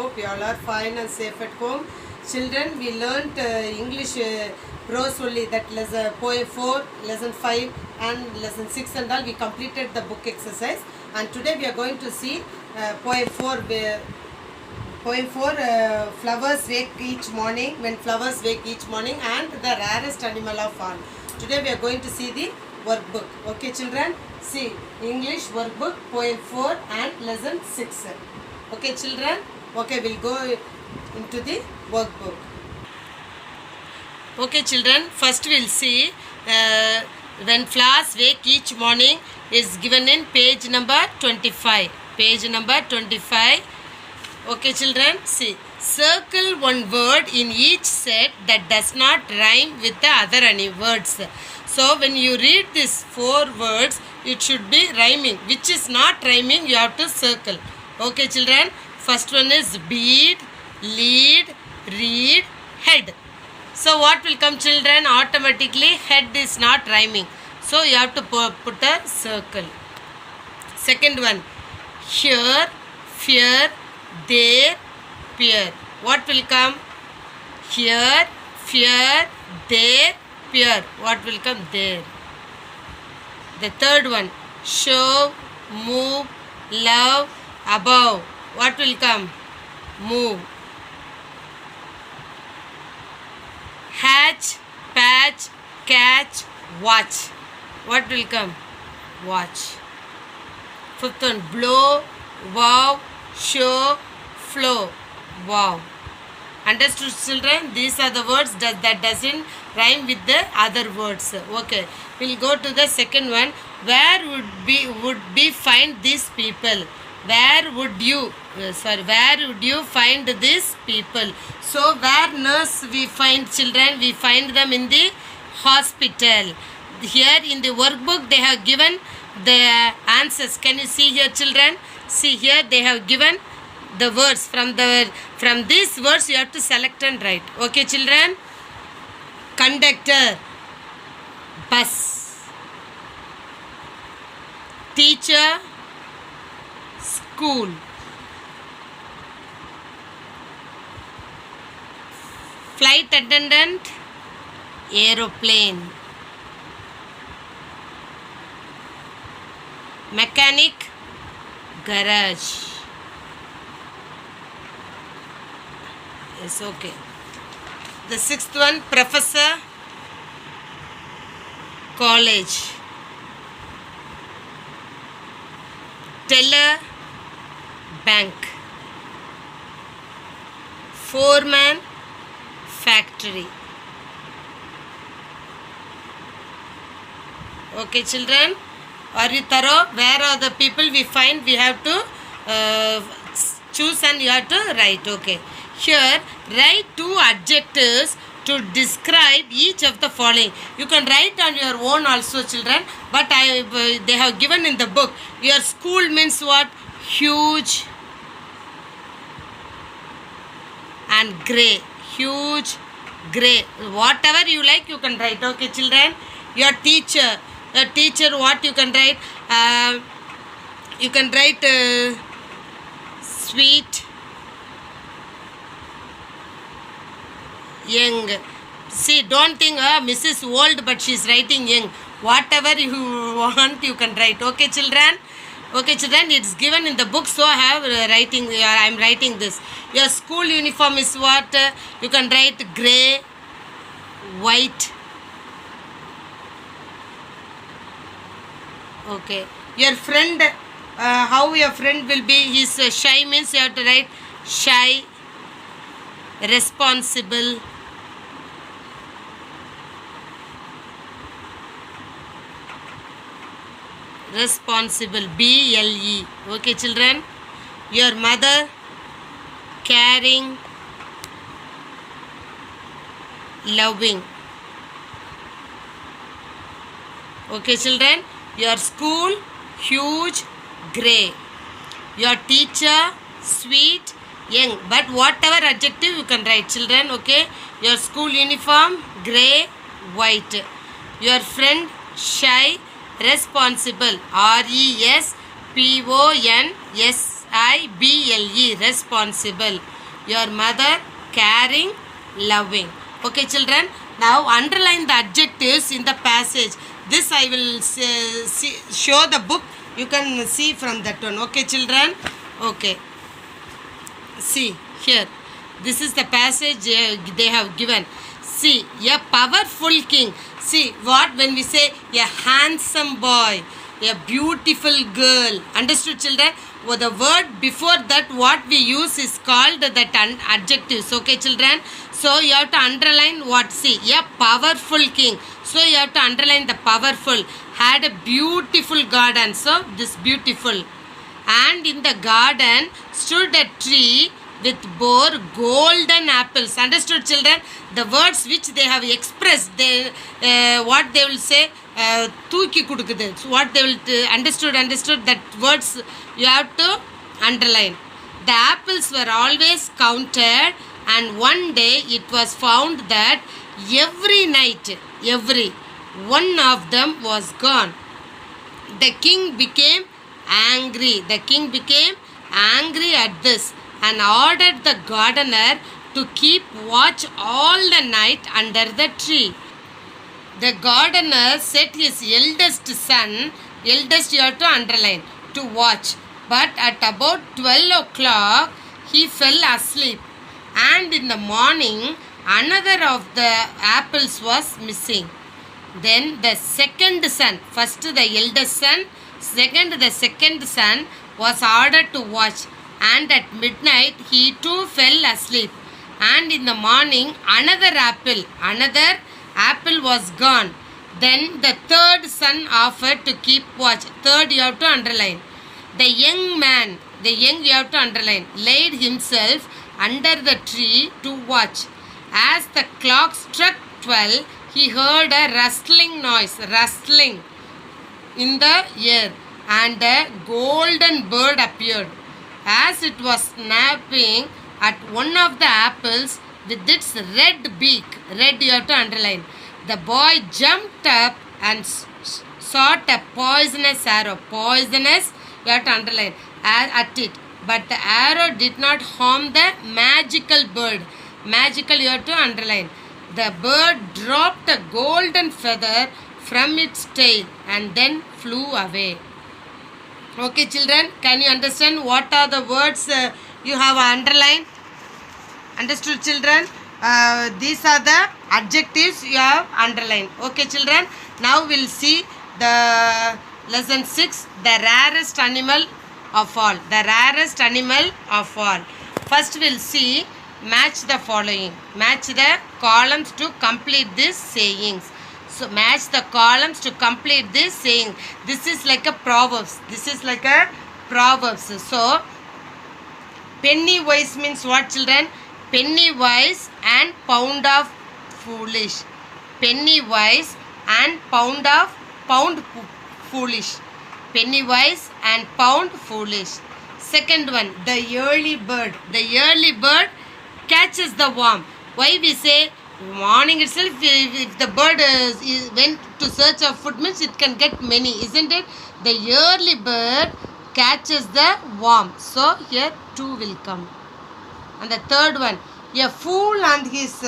hope you all are fine and safe at home. Children, we learnt English prose only, that lesson poem 4, lesson 5 and lesson 6 and all. We completed the book exercise, and today we are going to see poem 4. Poem 4, flowers wake each morning, when flowers wake each morning, and the rarest animal of all. Today we are going to see the workbook. Okay children, see English workbook, poem 4 and lesson 6. Okay children, okay, we'll go into the workbook. Okay children, first we'll see when flowers wake each morning is given in page number 25. Page number 25. Okay children, see, circle one word in each set that does not rhyme with the other any words. So when you read these 4 words, it should be rhyming. Which is not rhyming, you have to circle. Okay children, first one is bead, lead, read, head. So what will come children? Automatically head is not rhyming. So you have to put a circle. Second one, here, fear, there, peer. What will come? Here, fear, there, peer. What will come? There. The third one, show, move, love, above. What will come? Move. Hatch, patch, catch, watch. What will come? Watch. Fifth one, blow, wow, show, flow. Wow. Understood children? These are the words that doesn't rhyme with the other words. Okay. We'll go to the second one. Where would be find these people? Where would you find these people? So where nurse we find children? We find them in the hospital. Here in the workbook they have given the answers. Can you see here children? See here they have given the words. From these words you have to select and write. Okay children? Conductor, bus, teacher, school, flight attendant, aeroplane, mechanic, garage. Yes, okay. The sixth one, professor, college, teller, bank, foreman, factory. Okay children, are you thorough? Where are the people we find? We have to choose and you have to write. Okay. Here, write 2 adjectives to describe each of the following. You can write on your own also children, but they have given in the book. Your school means what? Huge and grey. Huge, grey. Whatever you like you can write. Okay children. Your teacher. Your teacher, what you can write? You can write sweet, young. See, don't think Mrs. Old, but she is writing young. Whatever you want, you can write. Okay, children. Okay, children. It's given in the book, so I have I am writing this. Your school uniform is what? You can write grey, white. Okay. Your friend, how your friend will be? His shy means you have to write shy, responsible, responsible, BLE. Okay children. Your mother, caring, loving. Okay children. Your school, huge, grey. Your teacher, sweet, young. But whatever adjective you can write children. Okay. Your school uniform, grey, white. Your friend, shy, responsible, responsible, responsible. your mother, caring, loving. Okay, children. Now underline the adjectives in the passage. This I will show the book. You can see from that one. Okay, children. Okay. See here. This is the passage they have given. See, a powerful king. See what when we say a handsome boy, a beautiful girl. Understood, children? Well, the word before that what we use is called that adjectives. Okay, children? So you have to underline what? See, a powerful king. So you have to underline the powerful. Had a beautiful garden. So this beautiful. And in the garden stood a tree with bore golden apples. Understood, children? The words which they have expressed, they what they will say, தூக்கி கொடுக்குது. So what they will understood that words you have to underline. The apples were always counted, and one day it was found that every night, every one of them was gone. The king became angry. The king became angry at this and ordered the gardener to keep watch all the night under the tree. The gardener set his eldest son, eldest you have to underline, to watch. But at about 12 o'clock, he fell asleep. And in the morning, another of the apples was missing. Then the second son, first the eldest son, the second son was ordered to watch. And at midnight, he too fell asleep. And in the morning, another apple was gone. Then the third son offered to keep watch. Third you have to underline. The young man, you have to underline, laid himself under the tree to watch. As the clock struck 12, he heard a rustling noise, in the air, and a golden bird appeared. As it was snapping at one of the apples with its red beak, red you have to underline, the boy jumped up and sought a poisonous arrow. Poisonous you have to underline at it. But the arrow did not harm the magical bird. Magical you have to underline. The bird dropped a golden feather from its tail and then flew away. Okay, children, can you understand what are the words you have underlined? Understood, children? These are the adjectives you have underlined. Okay, children. Now we'll see the lesson 6, the rarest animal of all. The rarest animal of all. First we'll see match the following. Match the columns to complete these sayings. So match the columns to complete this saying. This is like a proverbs. So penny wise means what, children? Penny wise and pound of foolish. Penny wise and pound foolish. Penny wise and pound foolish. Second one, the early bird. The early bird catches the worm. Why we say morning itself, if the bird went to search of food, means it can get many, isn't it? The early bird catches the worm. So here 2 will come. And the third one, a fool and his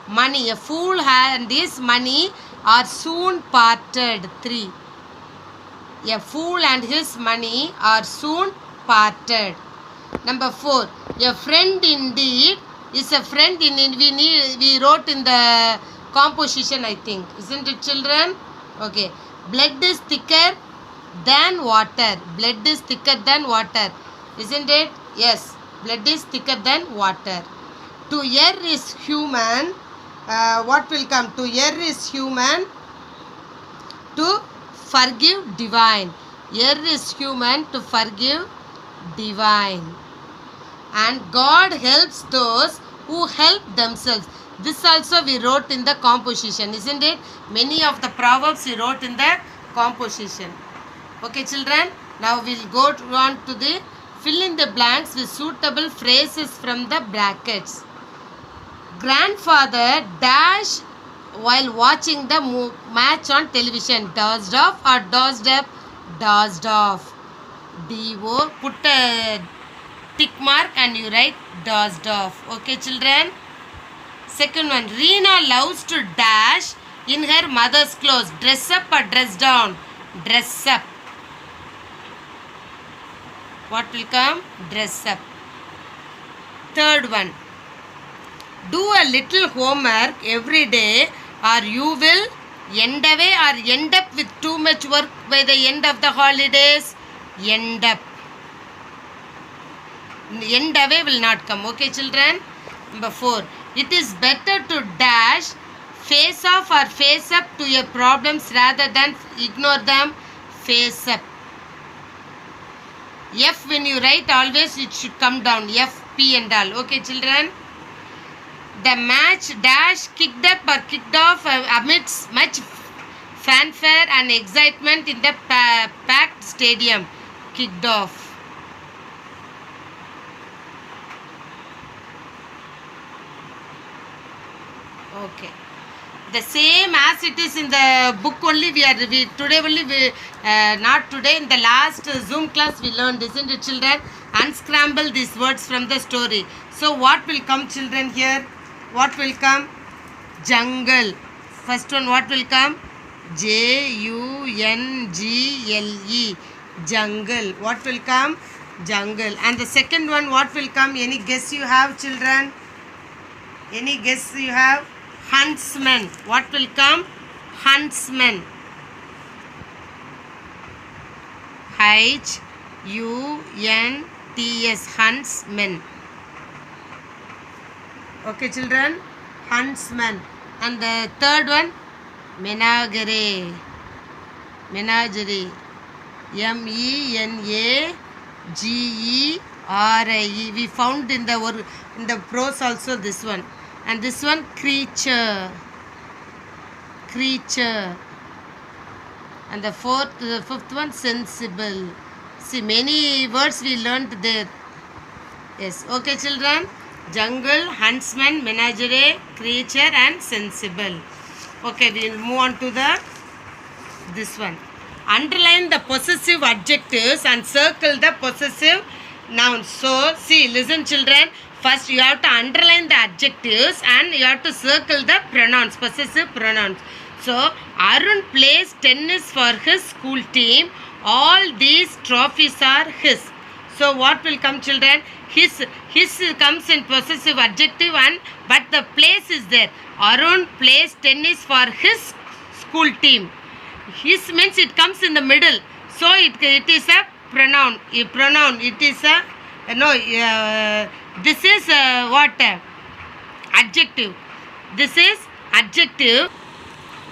money. A fool and his money are soon parted. 3. A fool and his money are soon parted. Number 4, a friend indeed is a friend in we wrote in the composition, I think, isn't it, children? Okay. Blood is thicker than water. Blood is thicker than water, isn't it? Yes, blood is thicker than water. To err is human. What will come? To err is human. To forgive, divine. Err is human. To forgive, divine. And God helps those who help themselves. This also we wrote in the composition, isn't it? Many of the proverbs we wrote in the composition. Okay, children. Now we'll go on to the fill in the blanks with suitable phrases from the brackets. Grandfather dash while watching the match on television. Dozed off or dozed up? Dozed off. D-O. Put a tick mark and you write dozed off. Okay, children. Second one, Reena loves to dash in her mother's clothes. Dress up or dress down? Dress up. What will come? Dress up. Third one, do a little homework every day or you will end away or end up with too much work by the end of the holidays. End up. End away will not come. Okay, children. Number 4, it is better to dash, face off or face up to your problems rather than ignore them. Face up. F when you write always it should come down. F, P and all. Okay, children. The match dash kicked up or kicked off amidst much fanfare and excitement in the packed stadium. Kicked off. Okay. The same as it is in the book only today only not today, in the last Zoom class we learned, isn't it, children? Unscramble these words from the story. So what will come, children, here? What will come? Jungle. First one, what will come? Jungle. Jungle. What will come? Jungle. And the second one, what will come? Any guess you have, children? Any guess you have? Huntsman. What will come? Huntsman. Hunts. Huntsman. Okay, children. Huntsman. And the third one? Menagerie. Menagerie. Menagerie. We found in the prose also this one. And this one, creature. Creature. And the fifth one, sensible. See, many words we learnt there. Yes. Okay, children. Jungle, huntsman, menagerie, creature and sensible. Okay, we will move on to this one. Underline the possessive adjectives and circle the possessive nouns. So, see, listen, children. First, you have to underline the adjectives and you have to circle the pronouns, possessive pronouns. So, Arun plays tennis for his school team. All these trophies are his. So, what will come, children? His comes in possessive adjective but the place is there. Arun plays tennis for his school team. His means it comes in the middle. So, it is a pronoun. It is a, this is what? Adjective. This is adjective.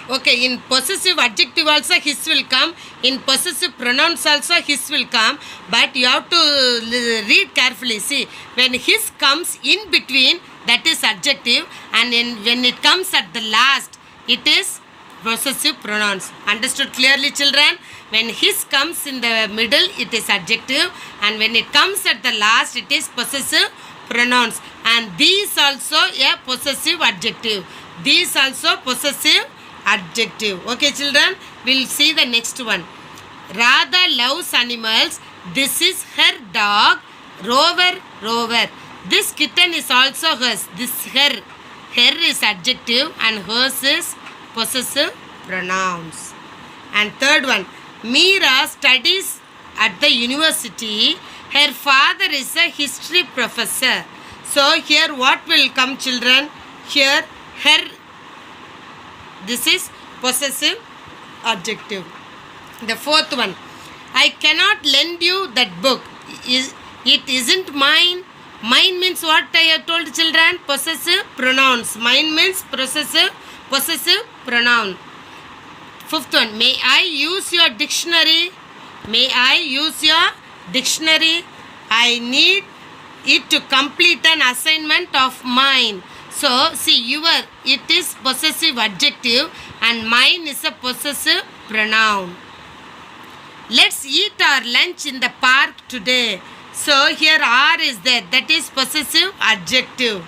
Okay, in possessive adjective also his will come. In possessive pronouns also his will come. But you have to read carefully. See, when his comes in between, that is adjective. And when it comes at the last, it is possessive pronouns. Understood clearly, children? When his comes in the middle, it is adjective. And when it comes at the last, it is possessive pronouns. And these also a possessive adjective. These also possessive adjective. Okay, children? We'll see the next one. Radha loves animals. This is her dog. Rover. This kitten is also hers. This her. Her is adjective and hers is possessive pronouns. And third one. Meera studies at the university. Her father is a history professor. So here what will come, children? Here her. This is possessive adjective. The fourth one. I cannot lend you that book. It isn't mine. Mine means what I have told, children? Possessive pronouns. Mine means possessive pronoun. Fifth one. May I use your dictionary? May I use your dictionary? I need it to complete an assignment of mine. So, see, it is possessive adjective and mine is a possessive pronoun. Let's eat our lunch in the park today. So, here are is there. That is possessive adjective.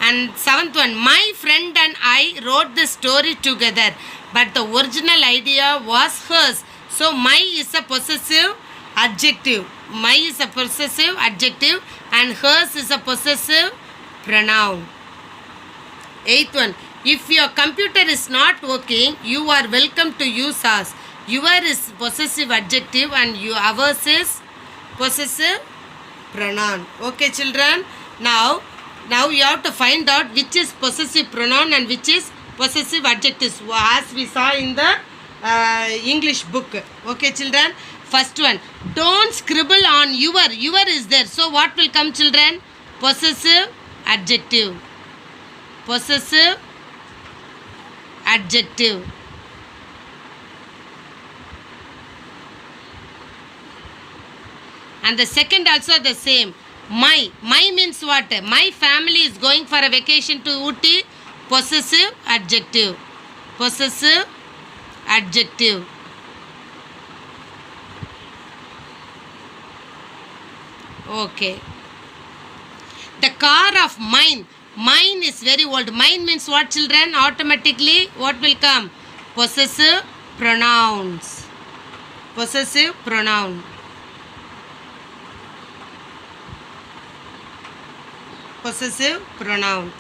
And seventh one. My friend and I wrote the story together. But the original idea was hers. So, my is a possessive adjective. My is a possessive adjective and hers is a possessive pronoun. Eighth one. If your computer is not working, you are welcome to use ours. Your is possessive adjective and ours is possessive pronoun. Okay, children. Now you have to find out which is possessive pronoun and which is possessive adjectives, as we saw in the English book. Okay, children. First one. Don't scribble on your. Your is there. So what will come, children? Possessive adjective. Possessive adjective. And the second also the same. My means what? My family is going for a vacation to Ooty. Possessive adjective. Possessive adjective. Okay. The car of mine. Mine is very old. Mine means what, children? Automatically what will come? Possessive pronouns. Possessive pronoun. Possessive pronoun.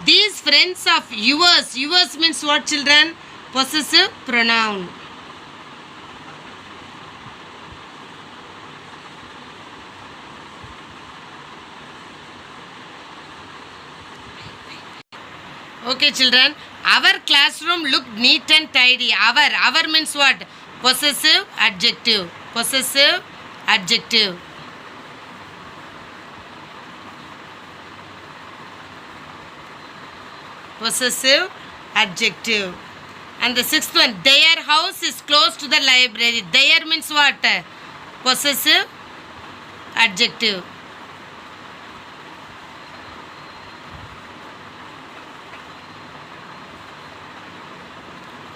These friends of yours. Yours means what, children? Possessive pronoun. Okay, children. Our classroom looked neat and tidy. Our means what? Possessive adjective. Possessive adjective. Possessive adjective. And the sixth one. Their house is close to the library. Their means what? Possessive adjective.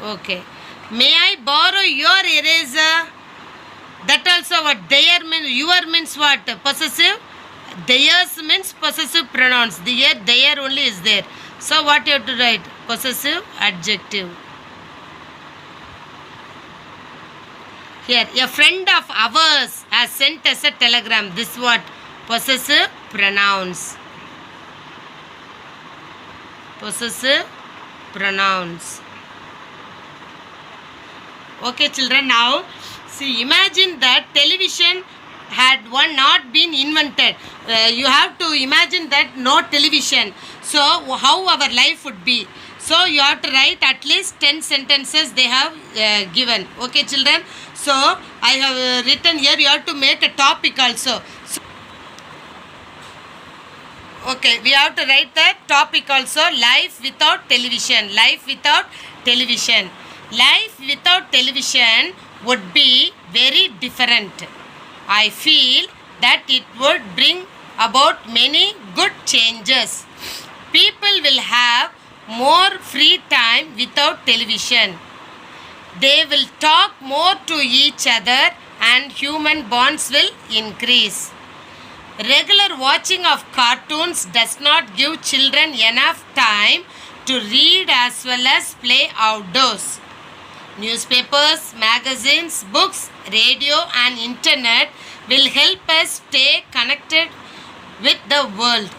Okay. May I borrow your eraser? That also what? Their means, your means what? Possessive. Theirs means possessive pronouns. Their only is there. So what you have to write? Possessive adjective. Here, a friend of ours has sent us a telegram. This what? Possessive pronouns. Possessive pronouns. Okay, children, now see, imagine that television had not been invented. You have to imagine that no television. So how our life would be. So you have to write at least 10 sentences they have given. Okay, children. So I have written here, you have to make a topic also. So, okay, we have to write the topic also. Life without television. Life without television. Life without television would be very different. I feel that it would bring about many good changes. People will have more free time without television. They will talk more to each other and human bonds will increase. Regular watching of cartoons does not give children enough time to read as well as play outdoors. Newspapers, magazines, books, radio and internet will help us stay connected with the world.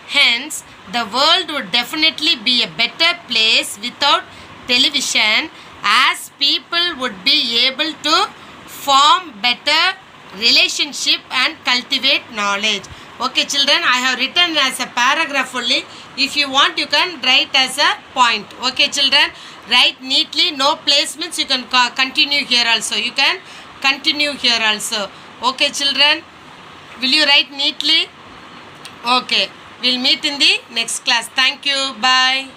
Hence, the world would definitely be a better place without television, as people would be able to form better relationship and cultivate knowledge. Okay, children, I have written as a paragraph only. If you want, you can write as a point. Okay, children, write neatly. No placements. You can continue here also. You can continue here also. Okay, children, will you write neatly? Okay, we'll meet in the next class. Thank you. Bye.